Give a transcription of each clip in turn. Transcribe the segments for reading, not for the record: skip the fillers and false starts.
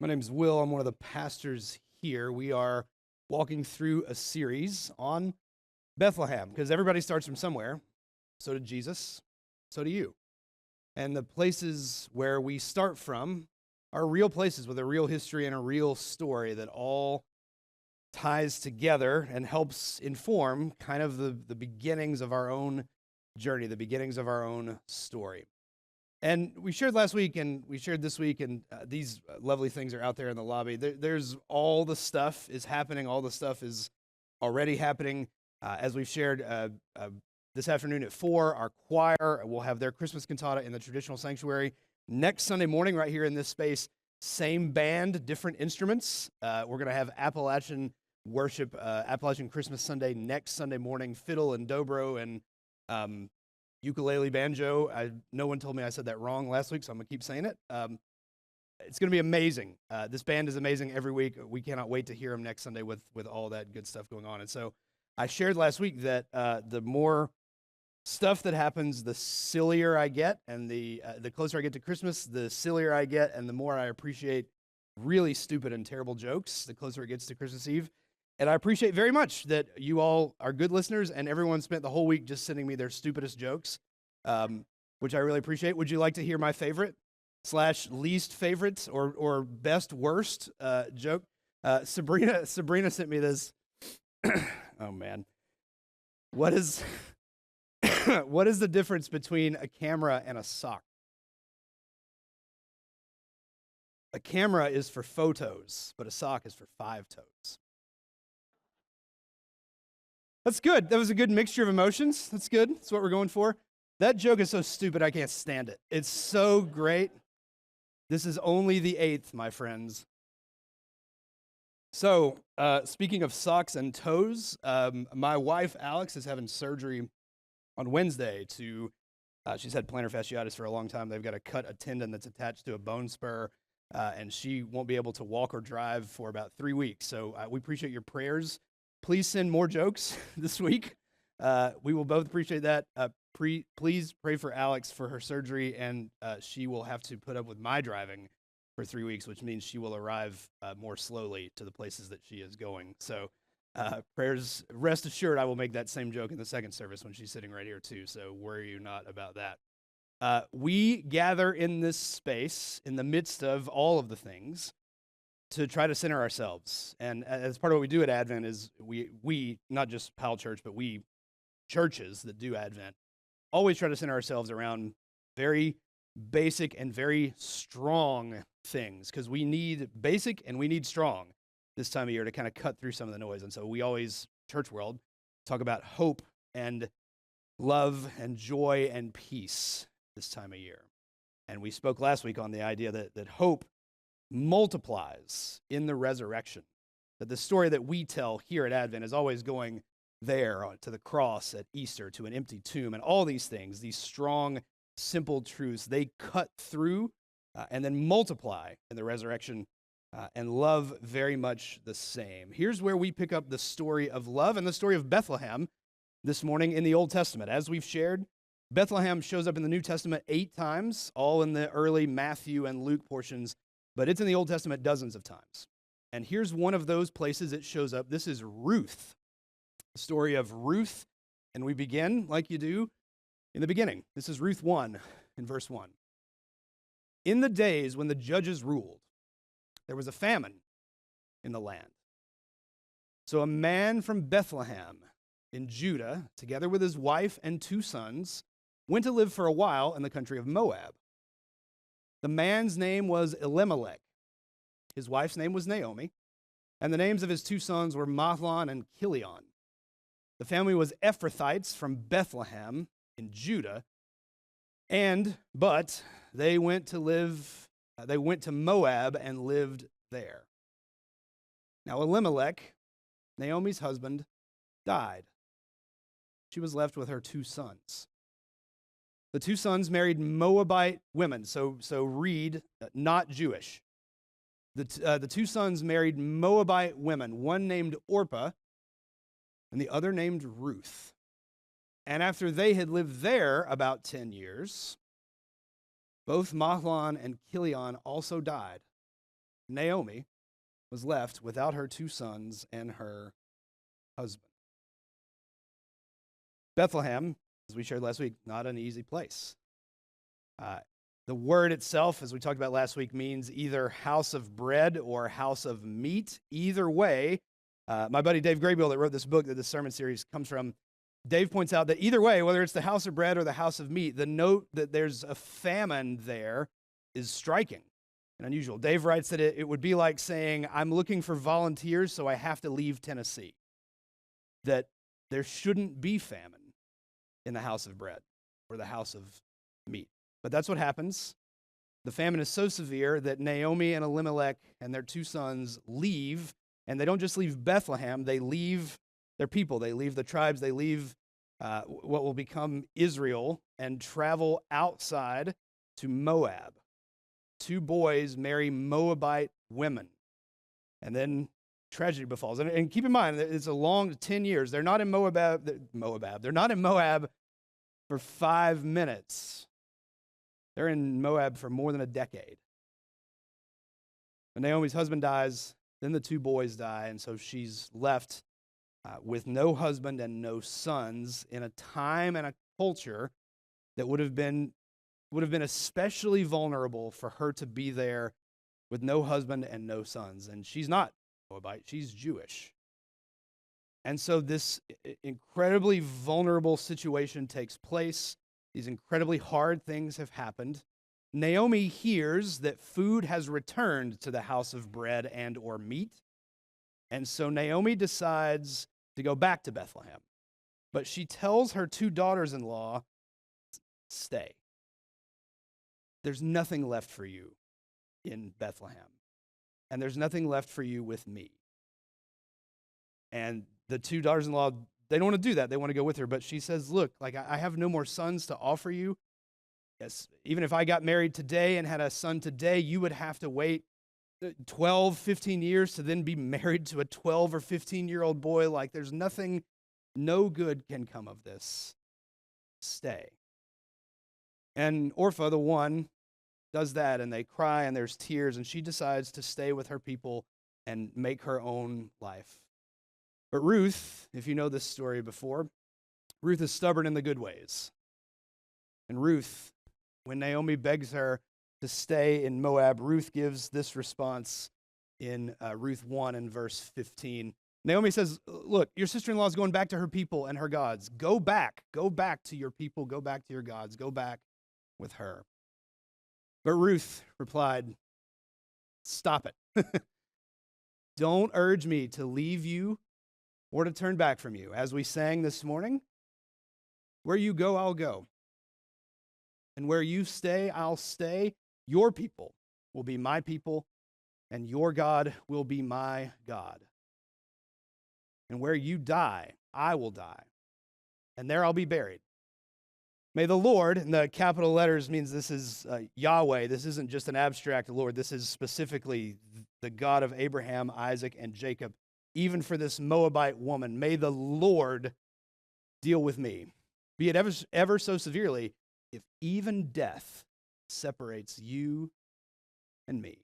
My name is Will. I'm one of the pastors here. We are walking through a series on Bethlehem because everybody starts from somewhere. So did Jesus. So do you. And the places where we start from are real places with a real history and a real story that all ties together and helps inform kind of the beginnings of our own journey, the beginnings of our own story. And we shared last week, and we shared this week, and these lovely things are out there in the lobby. There's all the stuff is happening. All the stuff is already happening. As we've shared this afternoon at 4, our choir will have their Christmas cantata in the traditional sanctuary. Next Sunday morning, right here in this space, same band, different instruments. We're going to have Appalachian worship, Appalachian Christmas Sunday next Sunday morning, fiddle and dobro and ukulele, banjo. No one told me I said that wrong last week, so I'm going to keep saying it. It's going to be amazing. This band is amazing every week. We cannot wait to hear them next Sunday with all that good stuff going on. And so I shared last week that the more stuff that happens, the sillier I get, and the closer I get to Christmas, the sillier I get, and the more I appreciate really stupid and terrible jokes, the closer it gets to Christmas Eve. And I appreciate very much that you all are good listeners, and everyone spent the whole week just sending me their stupidest jokes, which I really appreciate. Would you like to hear my favorite / least favorite or best worst joke? Sabrina sent me this. Oh man, what is what is the difference between a camera and a sock? A camera is for photos, but a sock is for 5 toes. That's good. That was a good mixture of emotions. That's good. That's what we're going for. That joke is so stupid, I can't stand it. It's so great. This is only the 8th, my friends. So, speaking of socks and toes, my wife, Alex, is having surgery on Wednesday she's had plantar fasciitis for a long time. They've got to cut a tendon that's attached to a bone spur, and she won't be able to walk or drive for about 3 weeks. So we appreciate your prayers. Please send more jokes this week. We will both appreciate that. Please pray for Alex for her surgery, and she will have to put up with my driving for 3 weeks, which means she will arrive more slowly to the places that she is going. So prayers, rest assured, I will make that same joke in the second service when she's sitting right here too, so worry you not about that. We gather in this space in the midst of all of the things to try to center ourselves. And as part of what we do at Advent is we not just Powell Church, but we churches that do Advent, always try to center ourselves around very basic and very strong things, because we need basic and we need strong this time of year to kind of cut through some of the noise. And so we always, church world, talk about hope and love and joy and peace this time of year. And we spoke last week on the idea that hope multiplies in the resurrection, that the story that we tell here at Advent is always going there to the cross at Easter, to an empty tomb, and all these things, these strong, simple truths, they cut through and then multiply in the resurrection, and love very much the same. Here's where we pick up the story of love and the story of Bethlehem this morning in the Old Testament. As we've shared, Bethlehem shows up in the New Testament 8 times, all in the early Matthew and Luke portions, but it's in the Old Testament dozens of times. And here's one of those places it shows up. This is Ruth, the story of Ruth. And we begin, like you do, in the beginning. This is Ruth 1 in verse 1. In the days when the judges ruled, there was a famine in the land. So a man from Bethlehem in Judah, together with his wife and 2 sons, went to live for a while in the country of Moab. The man's name was Elimelech. His wife's name was Naomi, and the names of his 2 sons were Mahlon and Chilion. The family was Ephrathites from Bethlehem in Judah, but they went to Moab and lived there. Now Elimelech, Naomi's husband, died. She was left with her 2 sons. The 2 sons married Moabite women, so read, not Jewish. The 2 sons married Moabite women, one named Orpah and the other named Ruth. And after they had lived there about 10 years, both Mahlon and Chilion also died, Naomi was left without her 2 sons and her husband. Bethlehem, as we shared last week, not an easy place. The word itself, as we talked about last week, means either house of bread or house of meat. Either way, my buddy Dave Graybill, that wrote this book that this sermon series comes from, Dave points out that either way, whether it's the house of bread or the house of meat, the note that there's a famine there is striking and unusual. Dave writes that it would be like saying, I'm looking for volunteers, so I have to leave Tennessee. That there shouldn't be famine in the house of bread or the house of meat. But that's what happens. The famine is so severe that Naomi and Elimelech and their 2 sons leave, and they don't just leave Bethlehem, they leave their people, they leave the tribes, they leave what will become Israel and travel outside to Moab. 2 boys marry Moabite women, and then tragedy befalls. And keep in mind, it's a long 10 years. They're not in Moab. They're not in Moab for 5 minutes. They're in Moab for more than a decade. When Naomi's husband dies, then the 2 boys die, and so she's left with no husband and no sons in a time and a culture that would have been especially vulnerable for her to be there with no husband and no sons. And she's not Moabite, she's Jewish. And so this incredibly vulnerable situation takes place. These incredibly hard things have happened. Naomi hears that food has returned to the house of bread and or meat. And so Naomi decides to go back to Bethlehem. But she tells her 2 daughters-in-law, stay. There's nothing left for you in Bethlehem. And there's nothing left for you with me. And the 2 daughters-in-law, they don't want to do that. They want to go with her. But she says, look, like I have no more sons to offer you. Yes, even if I got married today and had a son today, you would have to wait 12, 15 years to then be married to a 12 or 15-year-old boy. Like there's nothing, no good can come of this. Stay. And Orpha, the one, does that, and they cry, and there's tears, and she decides to stay with her people and make her own life. But Ruth, if you know this story before, Ruth is stubborn in the good ways. And Ruth, when Naomi begs her to stay in Moab, Ruth gives this response in Ruth 1 and verse 15. Naomi says, look, your sister-in-law is going back to her people and her gods. Go back to your people, go back to your gods, go back with her. But Ruth replied, stop it. Don't urge me to leave you or to turn back from you. As we sang this morning, where you go, I'll go. And where you stay, I'll stay. Your people will be my people, and your God will be my God. And where you die, I will die, and there I'll be buried. May the Lord, and the capital letters means this is Yahweh. This isn't just an abstract Lord. This is specifically the God of Abraham, Isaac, and Jacob. Even for this Moabite woman, may the Lord deal with me, be it ever so severely, if even death separates you and me.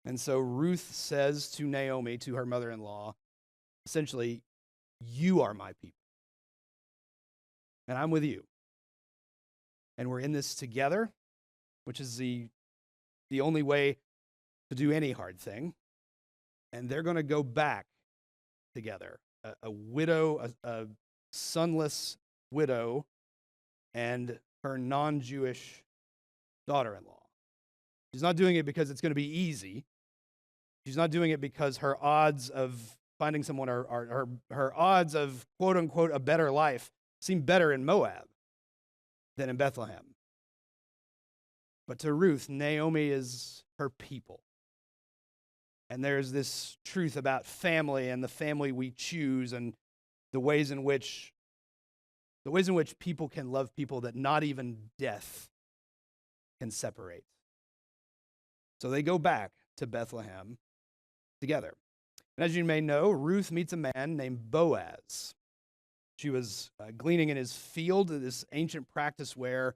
And so Ruth says to Naomi, to her mother-in-law, essentially, you are my people. And I'm with you. And we're in this together, which is the only way to do any hard thing. And they're going to go back together. A widow, a sonless widow, and her non-Jewish daughter-in-law. She's not doing it because it's going to be easy. She's not doing it because her odds of finding someone, or her odds of, quote-unquote, a better life seem better in Moab than in Bethlehem. But to Ruth, Naomi is her people. And there's this truth about family and the family we choose and the ways in which people can love people that not even death can separate. So they go back to Bethlehem together. And as you may know, Ruth meets a man named Boaz. She was gleaning in his field, this ancient practice where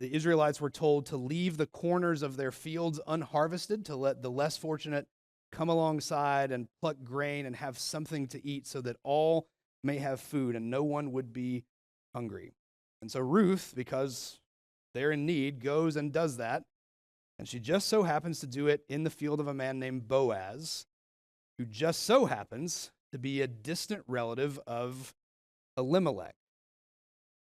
the Israelites were told to leave the corners of their fields unharvested, to let the less fortunate come alongside and pluck grain and have something to eat so that all may have food and no one would be hungry. And so Ruth, because they're in need, goes and does that. And she just so happens to do it in the field of a man named Boaz, who just so happens to be a distant relative of Elimelech.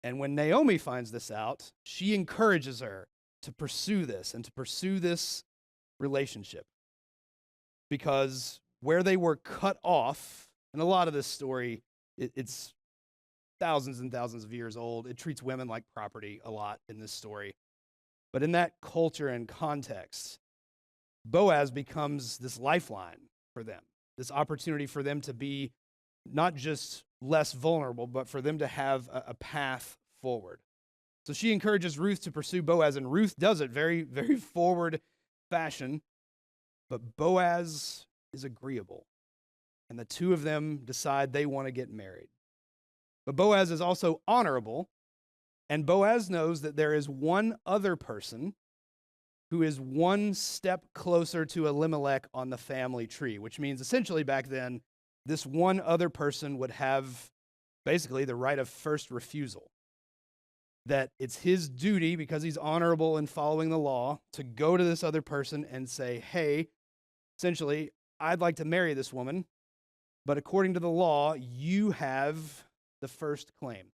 And when Naomi finds this out, she encourages her to pursue this and to pursue this relationship. Because where they were cut off, and a lot of this story, it's thousands and thousands of years old. It treats women like property a lot in this story. But in that culture and context, Boaz becomes this lifeline for them, this opportunity for them to be not just less vulnerable, but for them to have a path forward. So she encourages Ruth to pursue Boaz, and Ruth does it very, very forward fashion. But Boaz is agreeable, and the two of them decide they want to get married. But Boaz is also honorable, and Boaz knows that there is one other person who is one step closer to Elimelech on the family tree, which means essentially back then, this one other person would have basically the right of first refusal. That it's his duty, because he's honorable in following the law, to go to this other person and say, hey, essentially, I'd like to marry this woman, but according to the law, you have the first claim.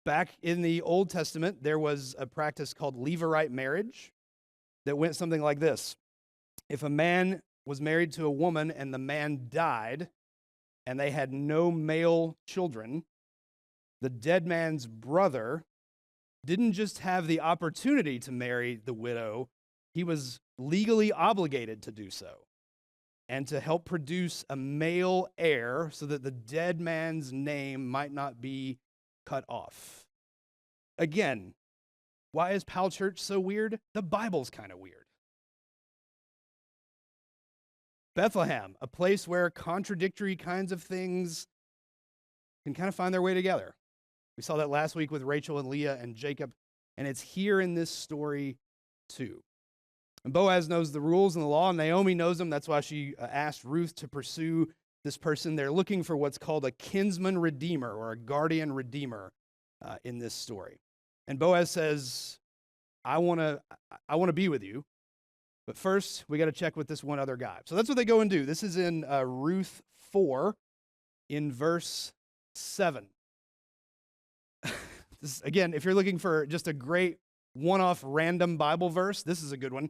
Back in the Old Testament, there was a practice called levirate marriage that went something like this. If a man was married to a woman and the man died and they had no male children, the dead man's brother didn't just have the opportunity to marry the widow, he was legally obligated to do so and to help produce a male heir so that the dead man's name might not be cut off. Again, why is Powell Church so weird? The Bible's kind of weird. Bethlehem, a place where contradictory kinds of things can kind of find their way together. We saw that last week with Rachel and Leah and Jacob, and it's here in this story too. And Boaz knows the rules and the law, and Naomi knows them. That's why she asked Ruth to pursue this person. They're looking for what's called a kinsman redeemer or a guardian redeemer in this story. And Boaz says, I want to be with you, but first we got to check with this one other guy. So that's what they go and do. This is in Ruth 4 in verse 7. This, again, if you're looking for just a great one-off random Bible verse, this is a good one.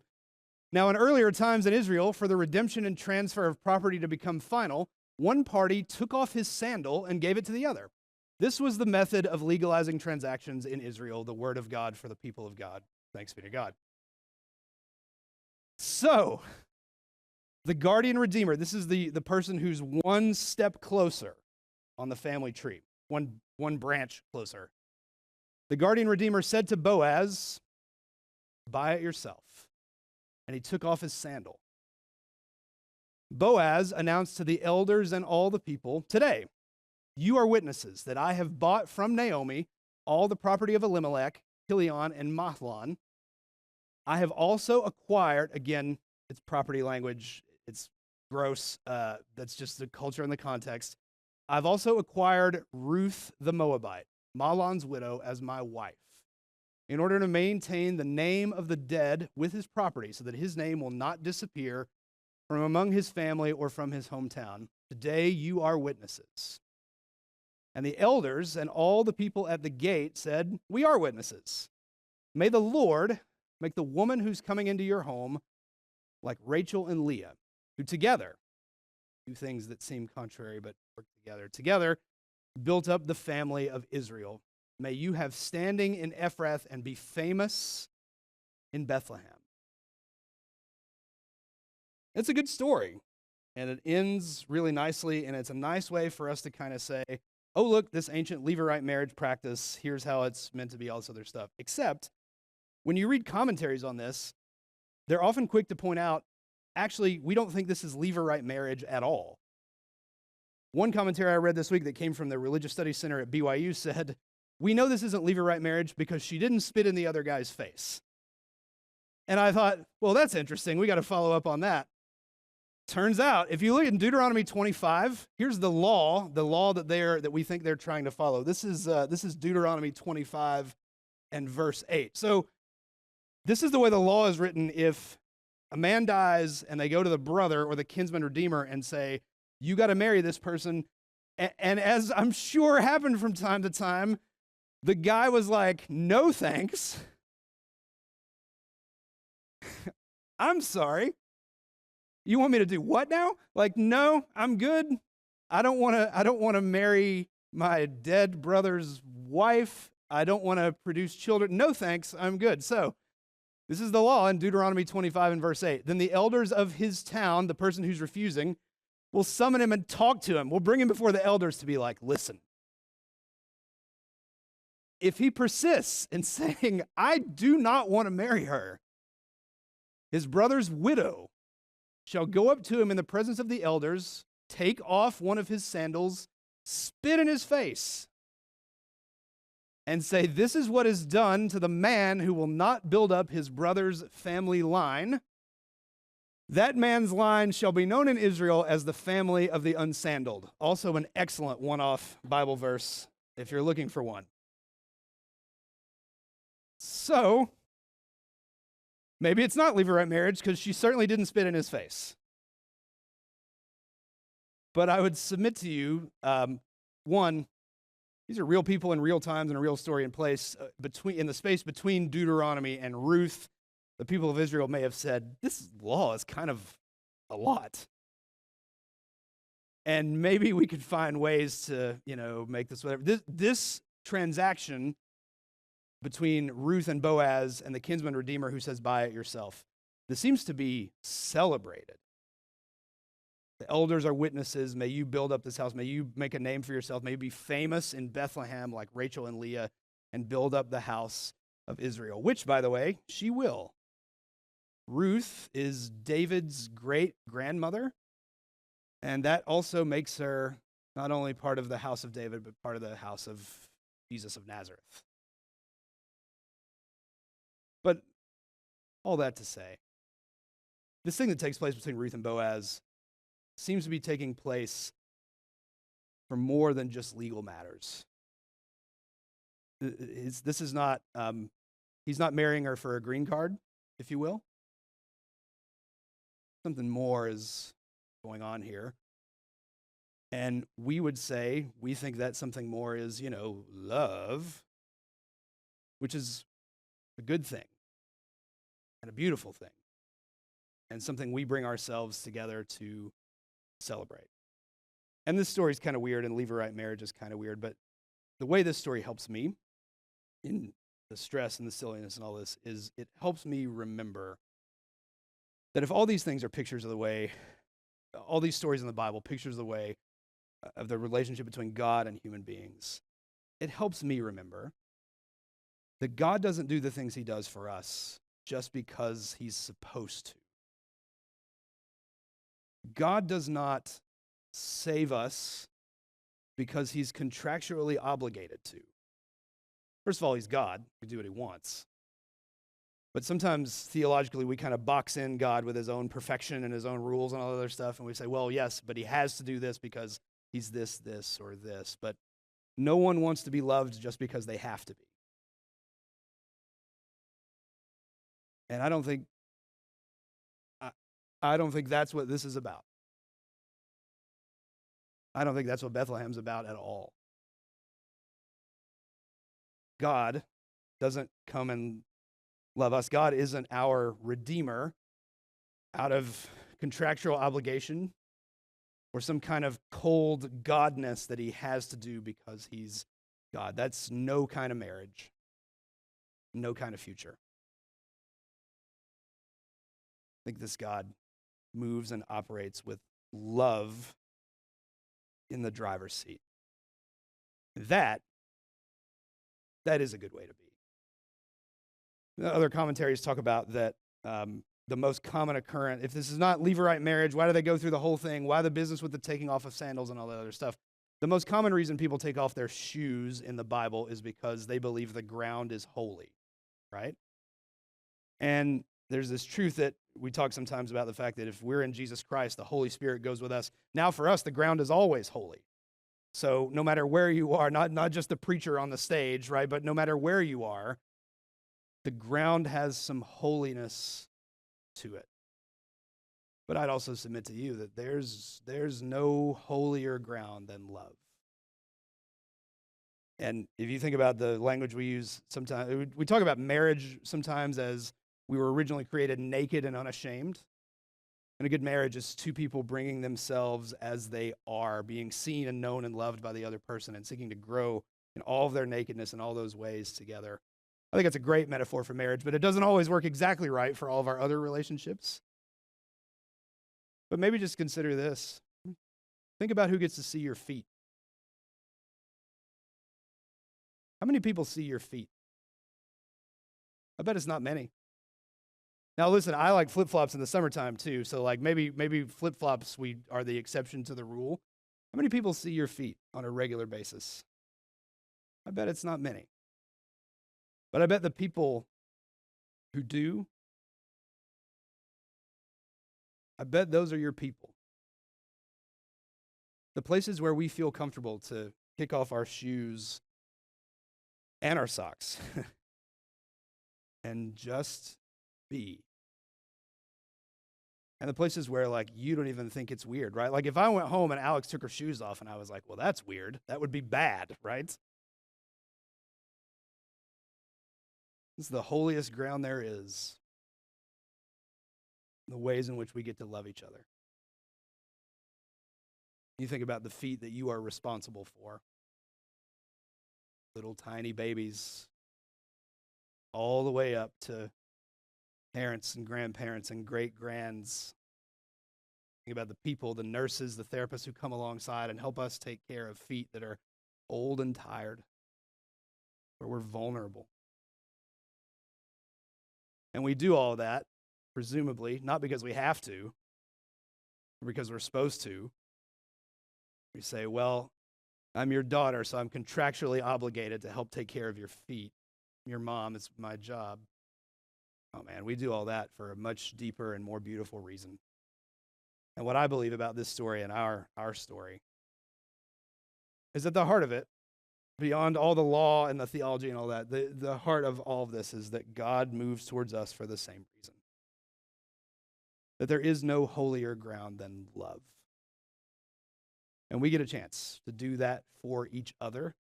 Now, in earlier times in Israel, for the redemption and transfer of property to become final, one party took off his sandal and gave it to the other. This was the method of legalizing transactions in Israel, the word of God for the people of God. Thanks be to God. So, the guardian redeemer, this is the person who's one step closer on the family tree, one branch closer. The guardian redeemer said to Boaz, buy it yourself. And he took off his sandal. Boaz announced to the elders and all the people, today, you are witnesses that I have bought from Naomi all the property of Elimelech, Kilion, and Mahlon. I have also acquired, again, it's property language, it's gross, that's just the culture and the context. I've also acquired Ruth the Moabite, Mahlon's widow, as my wife, in order to maintain the name of the dead with his property, so that his name will not disappear from among his family or from his hometown. Today you are witnesses. And the elders and all the people at the gate said, we are witnesses. May the Lord make the woman who's coming into your home like Rachel and Leah, who together do things that seem contrary but work together. Together built up the family of Israel. May you have standing in Ephrath and be famous in Bethlehem. It's a good story, and it ends really nicely, and it's a nice way for us to kind of say, oh, look, this ancient Levirate marriage practice, here's how it's meant to be, all this other stuff. Except, when you read commentaries on this, they're often quick to point out, actually, we don't think this is Levirate marriage at all. One commentary I read this week that came from the Religious Studies Center at BYU said, we know this isn't Levirate marriage because she didn't spit in the other guy's face. And I thought, well, that's interesting. We got to follow up on that. Turns out, if you look in Deuteronomy 25, here's the law that we think they're trying to follow. This is Deuteronomy 25 and verse 8. So this is the way the law is written. If a man dies and they go to the brother or the kinsman redeemer and say, you got to marry this person, and as I'm sure happened from time to time, the guy was like, no thanks. I'm sorry. You want me to do what now? Like, no, I'm good. I don't want to marry my dead brother's wife. I don't want to produce children. No thanks. I'm good. So, this is the law in Deuteronomy 25 and verse 8. Then the elders of his town, the person who's refusing, will summon him and talk to him. We'll bring him before the elders to be like, listen. If he persists in saying, I do not want to marry her, his brother's widow shall go up to him in the presence of the elders, take off one of his sandals, spit in his face, and say, this is what is done to the man who will not build up his brother's family line. That man's line shall be known in Israel as the family of the unsandaled. Also an excellent one-off Bible verse if you're looking for one. So, maybe it's not Levirate marriage because she certainly didn't spit in his face. But I would submit to you, one, these are real people in real times and a real story in place. In the space between Deuteronomy and Ruth, the people of Israel may have said, this law is kind of a lot. And maybe we could find ways to, make this whatever. This transaction between Ruth and Boaz and the kinsman redeemer who says, buy it yourself, this seems to be celebrated. The elders are witnesses. May you build up this house. May you make a name for yourself. May you be famous in Bethlehem like Rachel and Leah and build up the house of Israel, which, by the way, she will. Ruth is David's great-grandmother, and that also makes her not only part of the house of David, but part of the house of Jesus of Nazareth. But all that to say, this thing that takes place between Ruth and Boaz seems to be taking place for more than just legal matters. This is not, he's not marrying her for a green card, if you will. Something more is going on here. And we would say, we think that something more is, love, which is a good thing and a beautiful thing and something we bring ourselves together to celebrate. And this story is kind of weird, and Levirate marriage is kind of weird, but the way this story helps me in the stress and the silliness and all this is it helps me remember that if all these things are pictures of the way, all these stories in the Bible, pictures of the way of the relationship between God and human beings, it helps me remember that God doesn't do the things he does for us just because he's supposed to. God does not save us because he's contractually obligated to. First of all, he's God. He can do what he wants. But sometimes theologically we kind of box in God with his own perfection and his own rules and all other stuff, and we say, well, yes, but he has to do this because he's this, or this. But no one wants to be loved just because they have to be. And I don't think that's what this is about. I don't think that's what Bethlehem's about at all. God doesn't come and love us. God isn't our redeemer out of contractual obligation or some kind of cold godness that he has to do because he's God. That's no kind of marriage, no kind of future. I think this God moves and operates with love in the driver's seat. That is a good way to be. The other commentaries talk about that the most common occurrence, if this is not Levirate marriage, why do they go through the whole thing? Why the business with the taking off of sandals and all that other stuff? The most common reason people take off their shoes in the Bible is because they believe the ground is holy, right? And there's this truth that we talk sometimes about, the fact that if we're in Jesus Christ, the Holy Spirit goes with us. Now for us, the ground is always holy. So no matter where you are, not just the preacher on the stage, right? But no matter where you are, the ground has some holiness to it. But I'd also submit to you that there's no holier ground than love. And if you think about the language we use sometimes, we talk about marriage sometimes as we were originally created naked and unashamed. And a good marriage is two people bringing themselves as they are, being seen and known and loved by the other person, and seeking to grow in all of their nakedness in all those ways together. I think it's a great metaphor for marriage, but it doesn't always work exactly right for all of our other relationships. But maybe just consider this. Think about who gets to see your feet. How many people see your feet? I bet it's not many. Now listen, I like flip-flops in the summertime too, so like maybe flip-flops are the exception to the rule. How many people see your feet on a regular basis? I bet it's not many. But I bet the people who do, I bet those are your people. The places where we feel comfortable to kick off our shoes and our socks and just be. And the places where, like, you don't even think it's weird, right? Like, if I went home and Alex took her shoes off and I was like, well, that's weird. That would be bad, right? It's the holiest ground there is. The ways in which we get to love each other. You think about the feet that you are responsible for. Little tiny babies, all the way up to parents and grandparents and great-grands. Think about the people, the nurses, the therapists who come alongside and help us take care of feet that are old and tired, where we're vulnerable. And we do all that, presumably, not because we have to, or because we're supposed to. We say, well, I'm your daughter, so I'm contractually obligated to help take care of your feet. I'm your mom, it's my job. Oh man, we do all that for a much deeper and more beautiful reason. And what I believe about this story and our story is at the heart of it, beyond all the law and the theology and all that, the heart of all of this is that God moves towards us for the same reason. That there is no holier ground than love. And we get a chance to do that for each other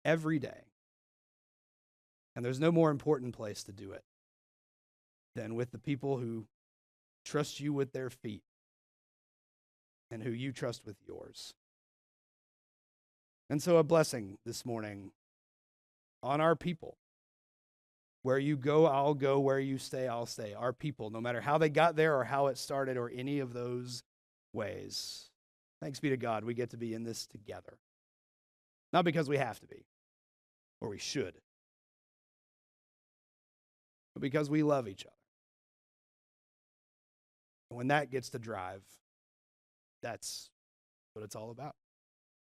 every day. And there's no more important place to do it than with the people who trust you with their feet and who you trust with yours. And so a blessing this morning on our people. Where you go, I'll go. Where you stay, I'll stay. Our people, no matter how they got there or how it started or any of those ways. Thanks be to God, we get to be in this together. Not because we have to be, or we should, but because we love each other. And when that gets to drive, that's what it's all about.